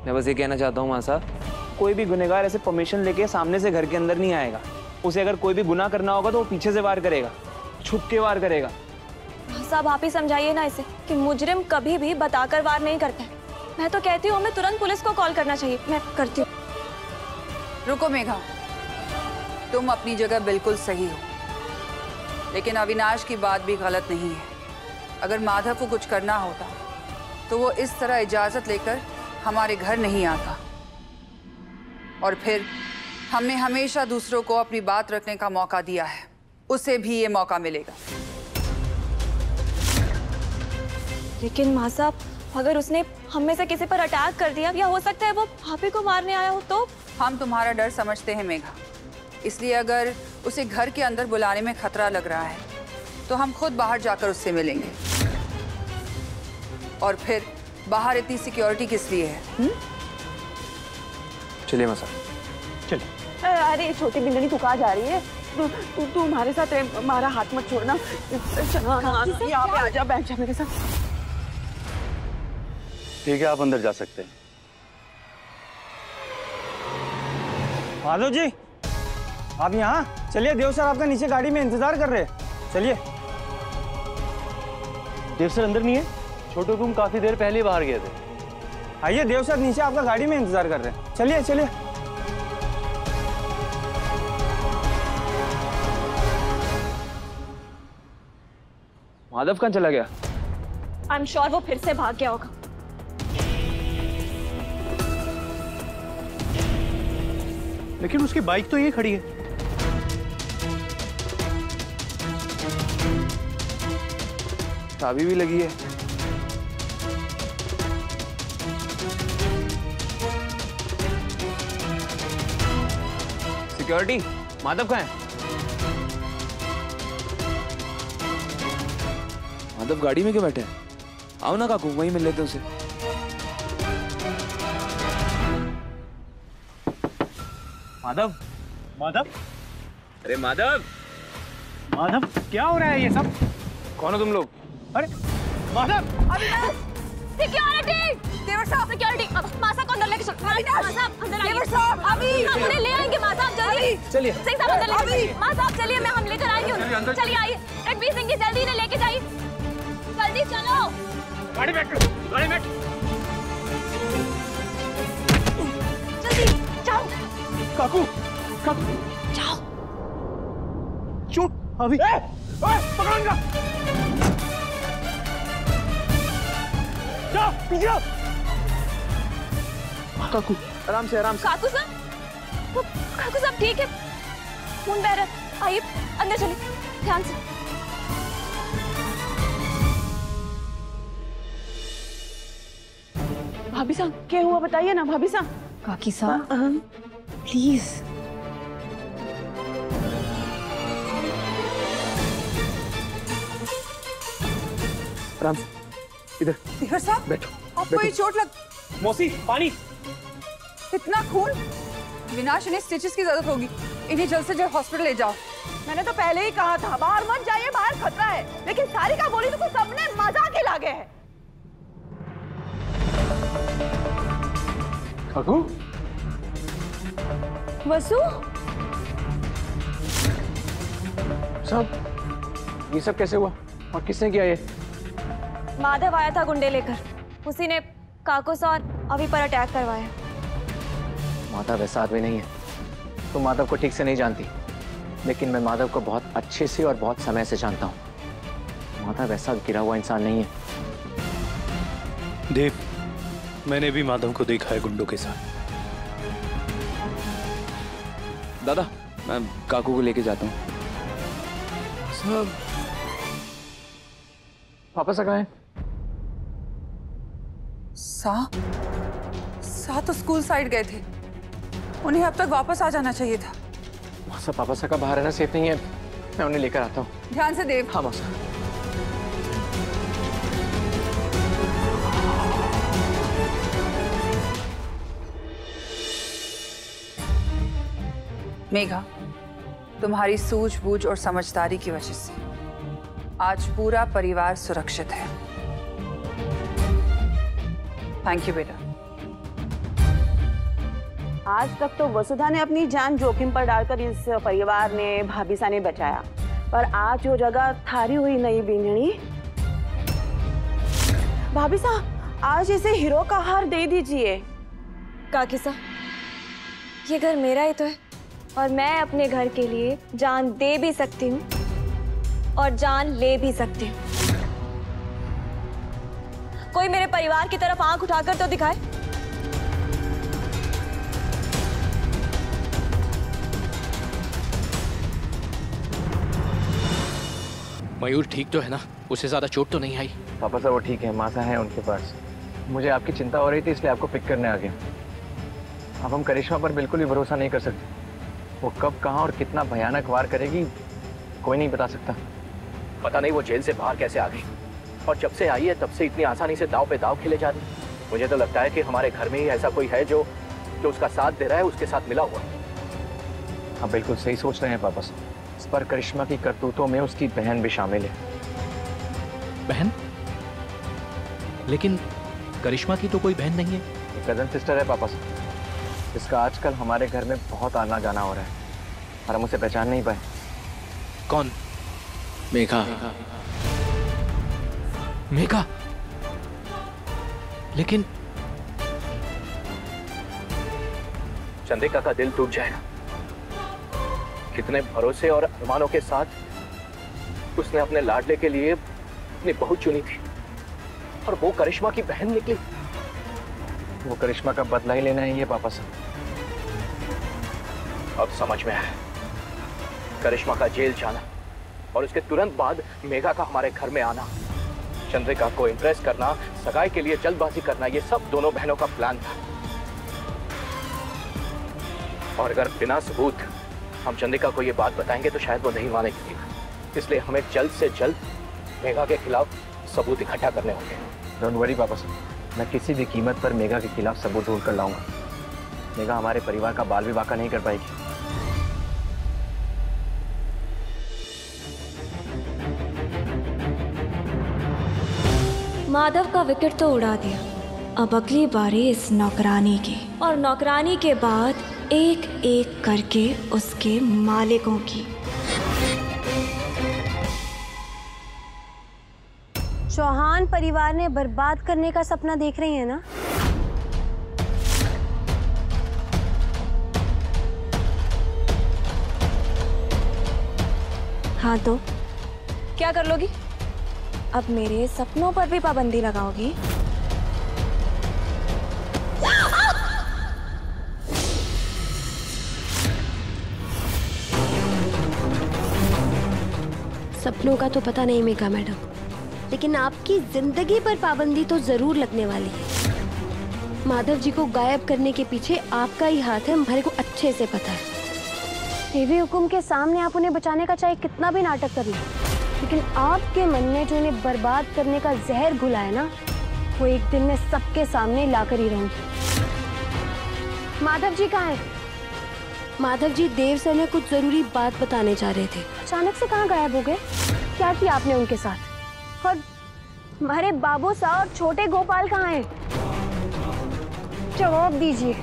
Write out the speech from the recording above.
मैं बस ये कहना चाहता हूँ मां साहब, कोई भी गुनहगार ऐसे परमिशन लेके सामने से घर के अंदर नहीं आएगा। उसे अगर कोई भी गुनाह करना होगा तो वो पीछे से वार करेगा, छुप के वार करेगा। साहब आप ही समझाइए ना इसे कि मुजरिम कभी भी बताकर वार नहीं करता है। मैं तो कहती हूँ हमें तुरंत पुलिस को कॉल करना चाहिए। मैं करती हूँ। रुको मेघा, तुम अपनी जगह बिल्कुल सही हो, लेकिन अविनाश की बात भी गलत नहीं है। अगर माधव को कुछ करना होता तो वो इस तरह इजाजत लेकर हमारे घर नहीं आता, और फिर हमने हमेशा दूसरों को अपनी बात रखने का मौका दिया है, उसे भी ये मौका मिलेगा। लेकिन माँ साहब, अगर उसने हम में से किसी पर अटैक कर दिया, या हो सकता है वो भाभी को मारने आया हो तो? हम तुम्हारा डर समझते हैं मेघा, इसलिए अगर उसे घर के अंदर बुलाने में खतरा लग रहा है तो हम खुद बाहर जाकर उससे मिलेंगे। और फिर बाहर इतनी सिक्योरिटी किस लिए है? चलिए मां साहब, चलिए। अरे छोटी बिंदनी तू कहाँ जा रही है? तू हमारे साथ रह, हमारा हाथ मत छोड़ना। यहाँ पे आजा, बैठ जा मेरे साथ। ठीक है, आप अंदर जा सकते हैं। माधव जी, आप यहाँ चलिए। देव सर आपका नीचे गाड़ी में इंतजार कर रहे हैं, चलिए। देव सर अंदर नहीं है? छोटू तुम काफी देर पहले ही बाहर गए थे। आइए, देव सर नीचे आपका गाड़ी में इंतजार कर रहे हैं, चलिए चलिए। माधव कहाँ चला गया? आई एम श्योर वो फिर से भाग गया होगा। लेकिन उसकी बाइक तो यहीं खड़ी है। चाबी भी लगी है। सिक्योरिटी, माधव कहाँ है? माधव गाड़ी में क्यों बैठे हैं? आओ ना काकू, वहीं मिल लेते उसे। माधव, माधव, अरे माधव, माधव, क्या हो रहा है ये सब? कौन हो तुम लोग? अरे माधव! सिक्योरिटी! देवर साहब, सिक्योरिटी! माँ साहब को अंदर लेके चलो। माँ साहब अंदर आइए। देवर साहब, अभी हम उन्हें ले आएंगे। माँ साहब जल्दी चलिए। सिंह साहब अंदर लेके चलिए। माँ साहब चलिए, मैं हम लेकर आएंगे उन्हें। चलिए आइए, रणवीर सिंह जी जल्दी इन्हें लेके जाइए। जल्दी चलो। गाड़ी बैठ, गाड़ी बैठ। जल्दी जाओ। काकू, काकू, जाओ। चुप अभी। पकड़ो इनका। जाओ, पीछे जाओ। काकू, आराम से, आराम से। काकू साहब ठीक है? खून बह रहा है। आइए अंदर चलिए, ध्यान से। भाभी साहब, क्या हुआ बताइए ना भाभी साहब। काकी साहब, प्लीज। आराम से, इधर देवर साहब, बैठो। आपको ये चोट लग? मौसी, पानी। इतना खून? विनाश, इन्हें स्टिचेस की जरूरत होगी। इन्हें जल्द से जल्द हॉस्पिटल ले जाओ। मैंने तो पहले ही कहा था बाहर मत जाइए, बाहर खतरा है, लेकिन सारिका बोली तो सबने मजाक ही लागे है। काकू, वसु, सब ये सब कैसे हुआ और किसने किया ये? माधव आया था गुंडे लेकर, उसी ने काकू से और अभी पर अटैक करवाया। माधव ऐसा आदमी नहीं है। तुम माधव को ठीक से नहीं जानती, लेकिन मैं माधव को बहुत अच्छे से और बहुत समय से जानता हूँ। माधव ऐसा गिरा हुआ इंसान नहीं है। देव, मैंने भी माधव को देखा है गुंडों के साथ। दादा, मैं काकू को लेके जाता हूँ। सब वापस आ गए? सा तो स्कूल साइड गए थे, उन्हें अब तक वापस आ जाना चाहिए था। मौसा, पापा सा का बाहर रहना सेफ नहीं है, मैं उन्हें लेकर आता हूँ। ध्यान से देव। हाँ मौसा। मेघा, तुम्हारी सूझबूझ और समझदारी की वजह से आज पूरा परिवार सुरक्षित है। थैंक यू बेटा। आज तक तो वसुधा ने अपनी जान जोखिम पर डालकर इस परिवार ने भाभी सा ने बचाया, पर आज वो जगह थारी हुई नहीं बींधनी। भाभी सा, आज इसे हीरो का हार दे दीजिए। काकी सा, ये घर मेरा ही तो है और मैं अपने घर के लिए जान दे भी सकती हूँ और जान ले भी सकती हूँ। कोई मेरे परिवार की तरफ आंख उठाकर तो दिखाए। मयूर ठीक तो है ना? उसे ज्यादा चोट तो नहीं आई? पापा साहब वो ठीक है, माता है उनके पास। मुझे आपकी चिंता हो रही थी इसलिए आपको पिक करने आ गया। अब हम करिश्मा पर बिल्कुल भी भरोसा नहीं कर सकते। वो कब, कहाँ और कितना भयानक वार करेगी कोई नहीं बता सकता। पता नहीं वो जेल से बाहर कैसे आ गई, और जब से आई है तब से इतनी आसानी से दाव पे दाव खेले जा रही। मुझे तो लगता है कि हमारे घर में ही ऐसा कोई है जो उसका साथ दे रहा है, उसके साथ मिला हुआ। आप बिल्कुल सही सोच रहे हैं पापा साहब। इस पर करिश्मा की करतूतों में उसकी बहन भी शामिल है। बहन? लेकिन करिश्मा की तो कोई बहन नहीं है। कजन सिस्टर है पापा साहब। इसका आजकल हमारे घर में बहुत आना जाना हो रहा है और हम उसे पहचान नहीं पाए। कौन? मेघा। मेघा? लेकिन चंद्रिका का दिल टूट जाएगा। कितने भरोसे और अरमानों के साथ उसने अपने लाडले के लिए अपनी बहू चुनी थी, और वो करिश्मा की बहन निकली। वो करिश्मा का बदला ही लेना ही है पापा साहब। अब समझ में आया। करिश्मा का जेल जाना और उसके तुरंत बाद मेघा का हमारे घर में आना, चंद्रिका को इम्प्रेस करना, सगाई के लिए जल्दबाजी करना, ये सब दोनों बहनों का प्लान था। और अगर बिना सबूत हम चंद्रिका को ये बात बताएंगे तो शायद वो नहीं मानेगी। इसलिए हमें जल्द से जल्द मेघा के खिलाफ सबूत इकट्ठा करने होंगे। डोंट वरी पापा साहब, मैं किसी भी कीमत पर मेघा के खिलाफ सबूत ढूंढ कर लाऊंगा। मेघा हमारे परिवार का बाल विवाह नहीं कर पाएगी। माधव का विकेट तो उड़ा दिया, अब अगली बारी इस नौकरानी की, और नौकरानी के बाद एक एक करके उसके मालिकों की। चौहान परिवार ने बर्बाद करने का सपना देख रही है ना? हाँ तो क्या कर लोगी? अब मेरे सपनों पर भी पाबंदी लगाओगी? सपनों का तो पता नहीं मेघा मैडम, लेकिन आपकी जिंदगी पर पाबंदी तो जरूर लगने वाली है। माधव जी को गायब करने के पीछे आपका ही हाथ है, हमारे को अच्छे से पता है। देवी हुकुम के सामने आप उन्हें बचाने का चाहे कितना भी नाटक कर लो, लेकिन आपके मन में जो उन्हें बर्बाद करने का जहर घुला है ना, वो एक दिन मैं सबके सामने लाकर ही रहूंगी। माधव जी कहाँ हैं? माधव जी देव सर ने कुछ जरूरी बात बताने जा रहे थे, अचानक से कहाँ गायब हो गए? क्या किया आपने उनके साथ? और हमारे बाबू साहब और छोटे गोपाल कहाँ हैं? जवाब दीजिए।